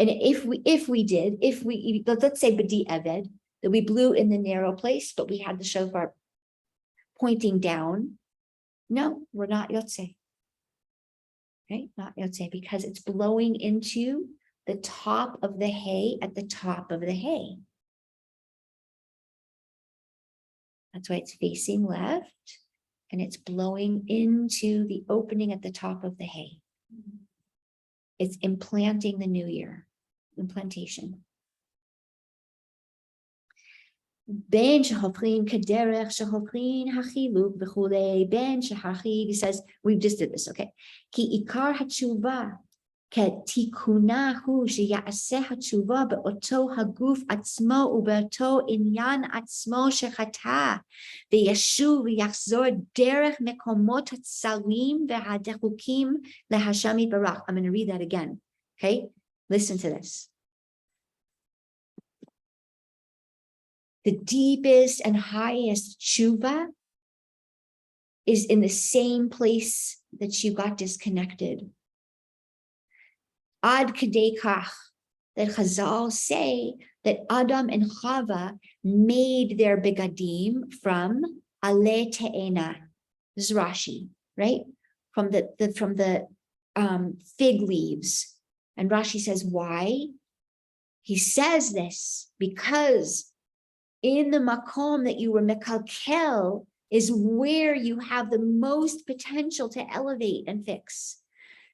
let's say b'di eved, that we blew in the narrow place, but we had the shofar pointing down. No, we're not yotze. Right? Not yotze, because it's blowing into the top of the hay at the top of the hay. That's why it's facing left, and it's blowing into the opening at the top of the hay. It's implanting the new year, implantation. Ben shehofrin kederech shehofrin hachiluk v'chulei ben shehachiv. He says, we just did this, okay. Ki ikar hatshuva ketikuna hu sheyaseh hatshuva beoto haguf atzmo ubeoto inyan atzmo shechata v'yashuv v'yachzor derech mekomot hatsalim v'hadechukim lehashem yitbarach. I'm going to read that again, okay? Listen to this. The deepest and highest tshuva is in the same place that you got disconnected. Ad kadei kach, that Chazal say that Adam and Chava made their begadim from ale te'ena. This is Rashi, right? From the fig leaves. And Rashi says, why? He says this because in the makom that you were mekalkel is where you have the most potential to elevate and fix.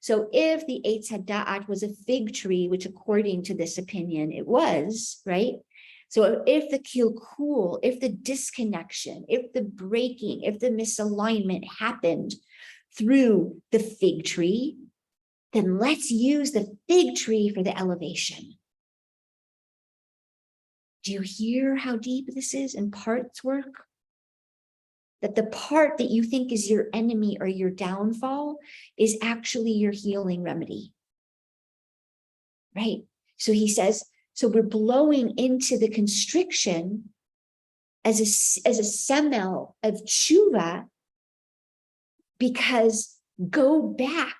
So if the Eitz Hada'at was a fig tree, which according to this opinion, it was, right? So if the kilkul, if the disconnection, if the breaking, if the misalignment happened through the fig tree, then let's use the fig tree for the elevation. Do you hear how deep this is in parts work? That the part that you think is your enemy or your downfall is actually your healing remedy. Right? So he says, so we're blowing into the constriction as a semel of tshuva, because go back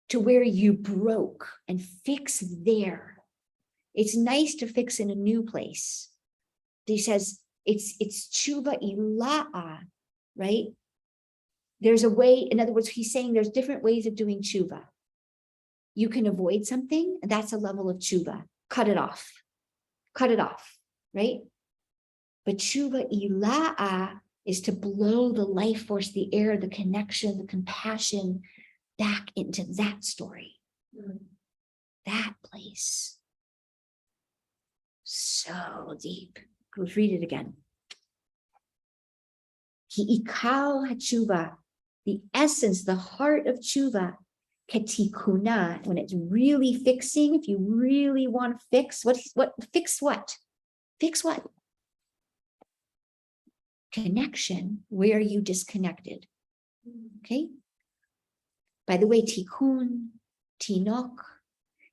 to where you broke and fix there. It's nice to fix in a new place. He says it's tshuva ila'a, right? There's a way, in other words, he's saying there's different ways of doing tshuva. You can avoid something, and that's a level of tshuva. Cut it off, right? But tshuva ila'a is to blow the life force, the air, the connection, the compassion back into that story, that place. So deep. Let's read it again. Ki ikal hatshuva, the essence, the heart of tshuva, ketikuna, when it's really fixing, if you really want to fix, fix what? Fix what? Connection, where you disconnected. Okay? By the way, tikkun, tinok,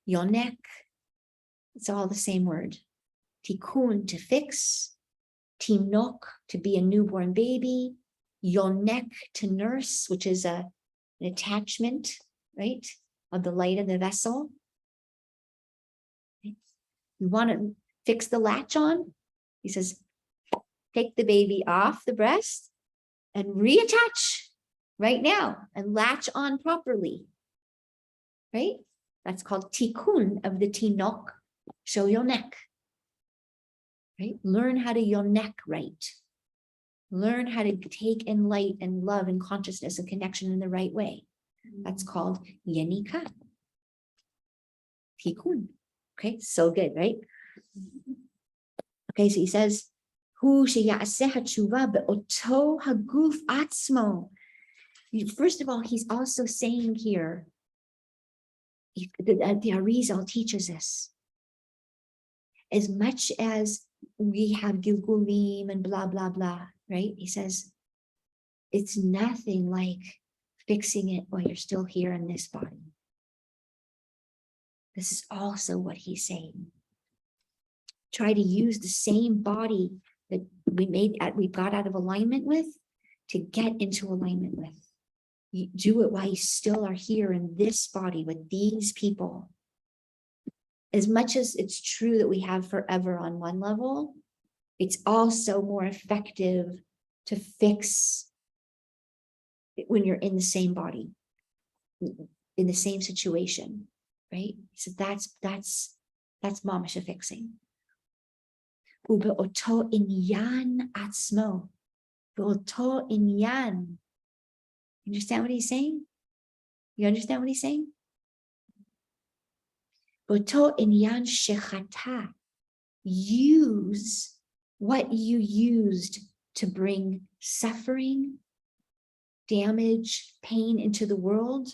yonek, it's all the same word. Tikkun, to fix. Tinok, to be a newborn baby. Yonek, to nurse, which is an attachment, right, of the light of the vessel. You want to fix the latch on? He says, take the baby off the breast and reattach right now and latch on properly, right? That's called tikkun of the tinok. Show yonek. Right? Learn how to yonek right. Learn how to take in light and love and consciousness and connection in the right way. That's called yenika. Tikkun. Okay, so good, right? Okay, so he says, Hu sheyaseh hatshuva beoto haguf atzmo. First of all, he's also saying here, the Arizal teaches us, as much as we have Gilgulim and blah, blah, blah, right? He says, it's nothing like fixing it while you're still here in this body. This is also what he's saying. Try to use the same body that we got out of alignment with to get into alignment with. You do it while you still are here in this body with these people. As much as it's true that we have forever on one level, it's also more effective to fix it when you're in the same body, in the same situation, right? So that's mamash fixing. Ubeoto inyan atzmo. Beoto inyan. You understand what he's saying? You understand what he's saying? Beoto inyan shechata. Use what you used to bring suffering, damage, pain into the world.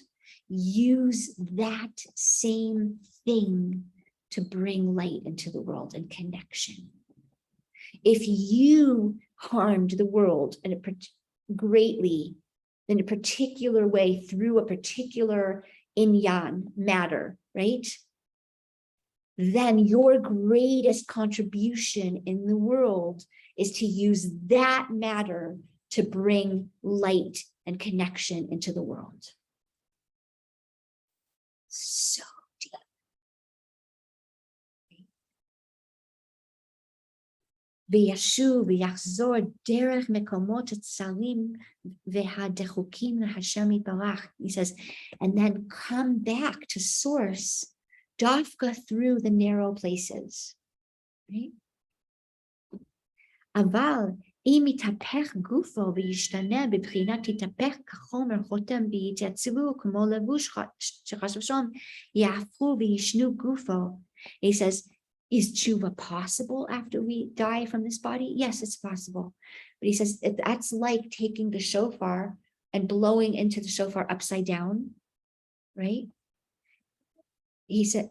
Use that same thing to bring light into the world and connection. If you harmed the world greatly in a particular way through a particular inyan matter, right? Then your greatest contribution in the world is to use that matter to bring light and connection into the world. So deep. וישוב ויחזור דרך מקומות הצרים והדחוקים להשם יתברך. He says, and then come back to source, dafka through the narrow places. Right? אבל אם יתהפך גופו וישתנה בבחינת תתהפך כחומר חותם ויתייצבו כמו לבוש שחשבשם יהפכו וישנו גופו. He says, is tshuva possible after we die from this body? Yes, it's possible. But he says that's like taking the shofar and blowing into the shofar upside down, right? He said,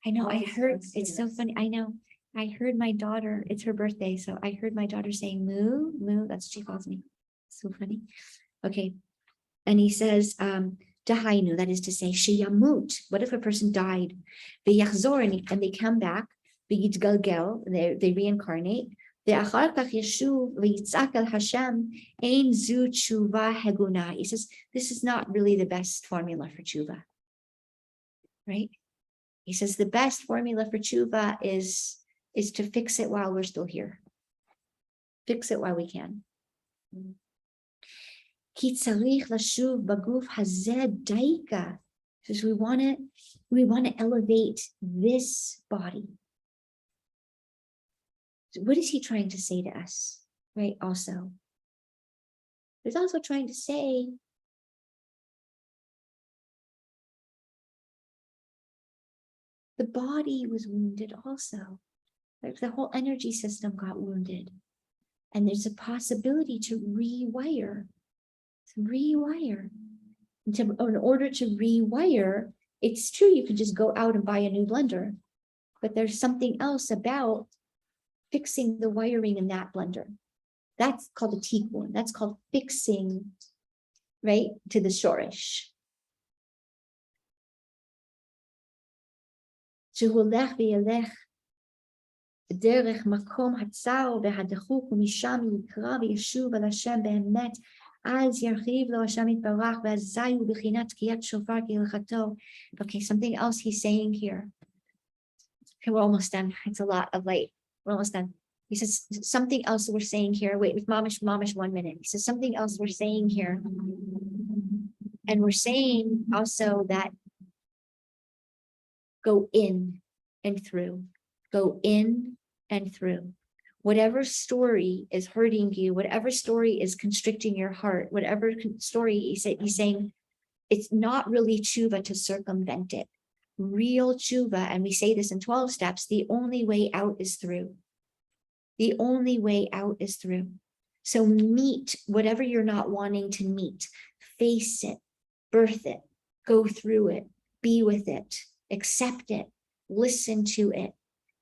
I know, I heard, it's so funny. I know, I heard my daughter, it's her birthday. So I heard my daughter saying, moo, moo, that's what she calls me. So funny. Okay. And he says, Dahainu, that is to say, sheyamut. What if a person died? V'yachzor, and they come back. V'yitgalgel, they reincarnate. Ve'achar kach yeshuv v'yitzak el Hashem ein zu tshuva heguna. He says this is not really the best formula for tshuva, right? He says the best formula for tshuva is to fix it while we're still here. Fix it while we can. Ki tzarich lashuv baguf hazeh daika. Says we want to elevate this body. So what is he trying to say to us? Right? Also, he's also trying to say the body was wounded also. Like the whole energy system got wounded. And there's a possibility to rewire. In order to rewire, it's true you could just go out and buy a new blender, but there's something else about fixing the wiring in that blender. That's called a tikkun. That's called fixing, right, to the shorish. Shehulech v'yelech derech makom hatzar v'hadachuk u'misham yikra v'yeshuv al Hashem be'emet. Okay, something else he's saying here. Okay, we're almost done. It's a lot of light. We're almost done. He says something else we're saying here. Wait, with mamish 1 minute. He says something else we're saying here. And we're saying also that go in and through. Go in and through. Whatever story is hurting you, whatever story is constricting your heart, whatever story he's saying, it's not really tshuva to circumvent it. Real tshuva, and we say this in 12 steps, the only way out is through. The only way out is through. So meet whatever you're not wanting to meet. Face it, birth it, go through it, be with it, accept it, listen to it.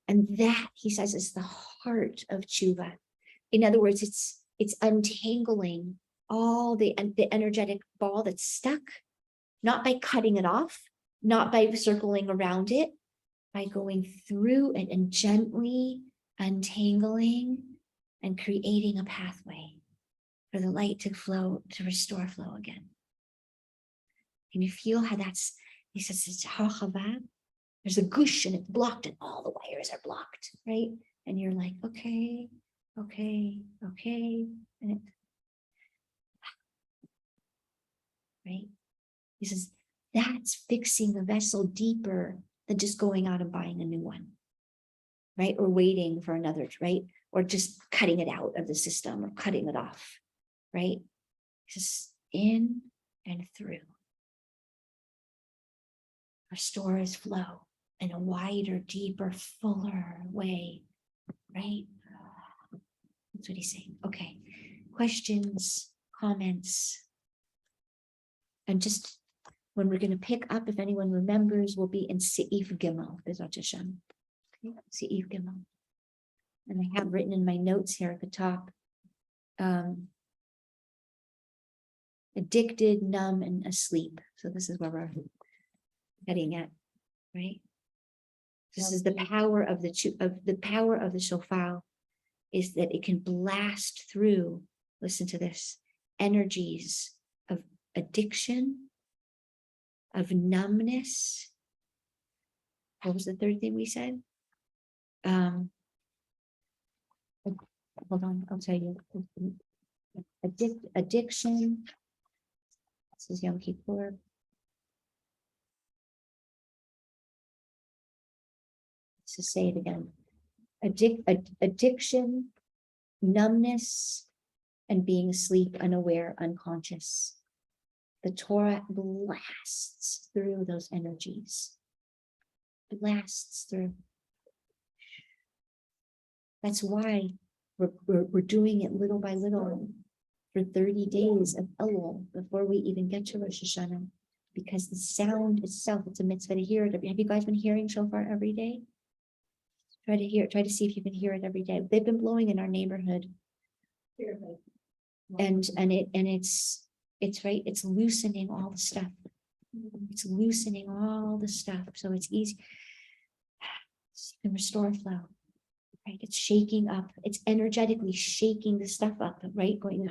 And that, he says, is the heart of tshuva. In other words, it's untangling all the energetic ball that's stuck, not by cutting it off, not by circling around it, by going through it and gently untangling and creating a pathway for the light to flow, to restore flow again. Can you feel how that's, he says it's hachava. There's a gush and it's blocked and all the wires are blocked, right? And you're like, okay, okay, okay. And it, right? He says, that's fixing the vessel deeper than just going out and buying a new one, right? Or waiting for another, right? Or just cutting it out of the system or cutting it off, right? Just in and through. Restore his flow in a wider, deeper, fuller way, right? That's what he's saying. Okay. Questions, comments? And just when we're going to pick up, if anyone remembers, we'll be in Seif Gimel, Bezrat Hashem. Okay, Seif Gimel. And I have written in my notes here at the top, addicted, numb, and asleep. So this is where we're heading at, right? This is the power of the power of the shofar, is that it can blast through, listen to this, energies of addiction, of numbness. What was the third thing we said? Hold on, I'll tell you. Addiction. This is Yom Kippur. Let's just say it again. Addiction, numbness, and being asleep, unaware, unconscious. The Torah blasts through those energies. Blasts through. That's why we're doing it little by little for 30 days of Elul before we even get to Rosh Hashanah, because the sound itself, it's a mitzvah to hear it. Have you guys been hearing shofar every day? Try to see if you can hear it every day. They've been blowing in our neighborhood. And it's right, it's loosening all the stuff. It's loosening all the stuff. So it's easy. You can restore flow. Right? It's shaking up. It's energetically shaking the stuff up, right? Going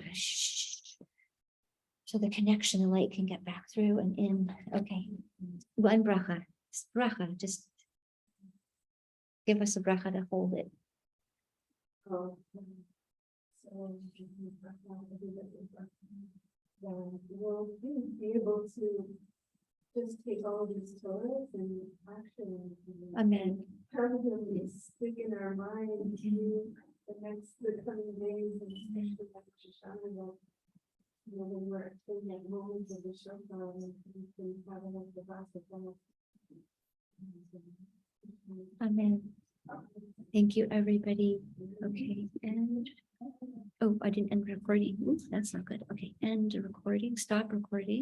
so the connection, the light can get back through and in. Okay. One bracha. Bracha. Just give us a bracha to hold it. So we'll be able to just take all these Torahs and actually Amen. permanently stick in our mind through the coming days, and especially like Hashana, when we're in that moment of the shofar and we can have enough of us. Amen. Thank you, everybody. Okay, and oh, I didn't end recording. Oops, that's not good. Okay, end recording. Stop recording.